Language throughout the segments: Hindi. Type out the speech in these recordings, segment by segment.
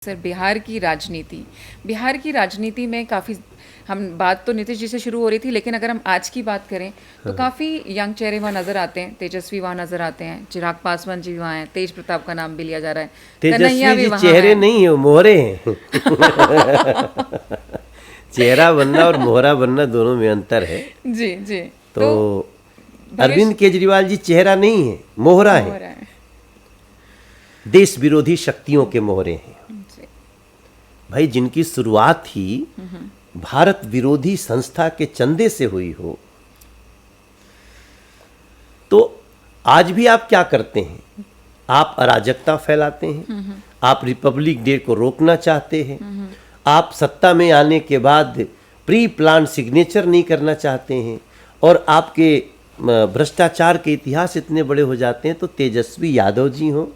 सर, बिहार की राजनीति में काफ़ी हम बात तो नीतीश जी से शुरू हो रही थी, लेकिन अगर हम आज की बात करें तो काफ़ी यंग चेहरे वहाँ नज़र आते हैं। तेजस्वी वहाँ नज़र आते हैं, चिराग पासवान जी वहाँ हैं, तेज प्रताप का नाम भी लिया जा रहा है, कन्हैया तेजस्वी भी जी वहाँ चेहरे है। नहीं है, वो मोहरे हैं। चेहरा बनना और मोहरा बनना दोनों में अंतर है। जी जी। तो तो अरविंद भविष्य केजरीवाल जी चेहरा नहीं है, मोहरा हो है। रहा है। देश विरोधी शक्तियों के मोहरे हैं। जी भाई, जिनकी शुरुआत ही भारत विरोधी संस्था के चंदे से हुई हो, तो आज भी आप क्या करते हैं? आप अराजकता फैलाते हैं, आप रिपब्लिक डे को रोकना चाहते हैं, आप सत्ता में आने के बाद प्री प्लान सिग्नेचर नहीं करना चाहते हैं, और आपके भ्रष्टाचार के इतिहास इतने बड़े हो जाते हैं। तो तेजस्वी यादव जी हों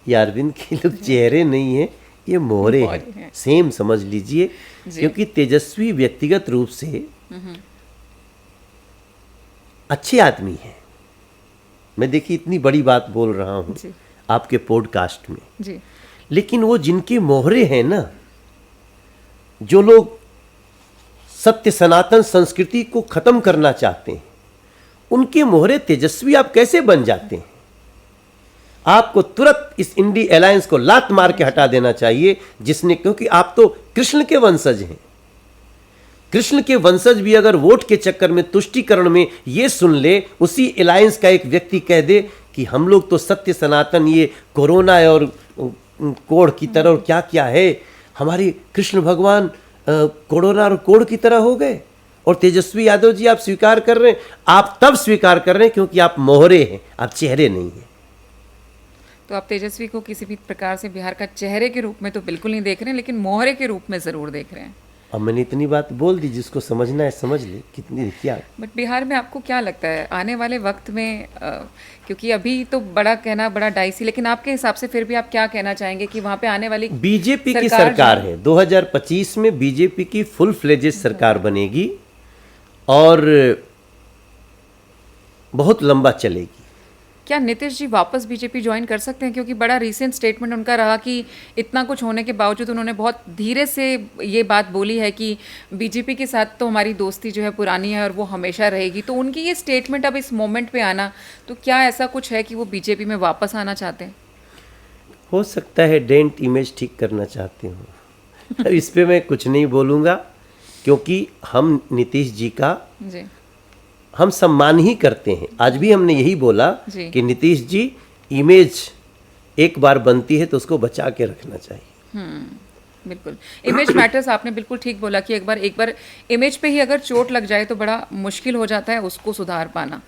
या अरविंद के लोग चेहरे नहीं हैं, ये मोहरे हैं, सेम समझ लीजिए। क्योंकि तेजस्वी व्यक्तिगत रूप से अच्छे आदमी हैं। मैं देखिए इतनी बड़ी बात बोल रहा हूँ आपके पॉडकास्ट में जी। लेकिन वो जिनके मोहरे हैं ना, जो लोग सत्य सनातन संस्कृति को खत्म करना चाहते हैं, उनके मोहरे तेजस्वी आप कैसे बन जाते हैं? आपको तुरंत इस इंडी अलायंस को लात मार के हटा देना चाहिए, जिसने, क्योंकि आप तो कृष्ण के वंशज हैं। कृष्ण के वंशज भी अगर वोट के चक्कर में, तुष्टीकरण में ये सुन ले, उसी अलायंस का एक व्यक्ति कह दे कि हम लोग तो सत्य सनातन, ये कोरोना और कोढ़ की तरह और क्या क्या है, हमारे कृष्ण भगवान कोरोना और कोढ़ की तरह हो गए, और तेजस्वी यादव जी आप स्वीकार कर रहे हैं। आप तब स्वीकार कर रहे हैं क्योंकि आप मोहरे हैं, आप चेहरे नहीं हैं। तो आप तेजस्वी को किसी भी प्रकार से बिहार का चेहरे के रूप में तो बिल्कुल नहीं देख रहे हैं, लेकिन मोहरे के रूप में ज़रूर देख रहे हैं। अब मैंने इतनी बात बोल दी, जिसको समझना है समझ ले। कितनी क्या बट बिहार में आपको क्या लगता है आने वाले वक्त में, क्योंकि अभी तो बड़ा कहना बड़ा डाइसी, लेकिन आपके हिसाब से फिर भी आप क्या कहना चाहेंगे कि वहाँ पे आने वाली बीजेपी की सरकार है, 2025 में बीजेपी की फुल फ्लेजेड सरकार बनेगी और बहुत लंबा चलेगी। क्या नीतीश जी वापस बीजेपी ज्वाइन कर सकते हैं? क्योंकि बड़ा रीसेंट स्टेटमेंट उनका रहा कि इतना कुछ होने के बावजूद उन्होंने बहुत धीरे से ये बात बोली है कि बीजेपी के साथ तो हमारी दोस्ती जो है पुरानी है और वो हमेशा रहेगी। तो उनकी ये स्टेटमेंट अब इस मोमेंट पे आना, तो क्या ऐसा कुछ है कि वो बीजेपी में वापस आना चाहते हैं? हो सकता है डेंट इमेज ठीक करना चाहते हो। अब इस पे मैं कुछ नहीं बोलूँगा, क्योंकि हम नीतीश जी का जी हम सम्मान ही करते हैं। आज भी हमने यही बोला कि नीतीश जी, इमेज एक बार बनती है तो उसको बचा के रखना चाहिए। बिल्कुल, इमेज मैटर्स। आपने बिल्कुल ठीक बोला कि एक बार इमेज पे ही अगर चोट लग जाए तो बड़ा मुश्किल हो जाता है उसको सुधार पाना।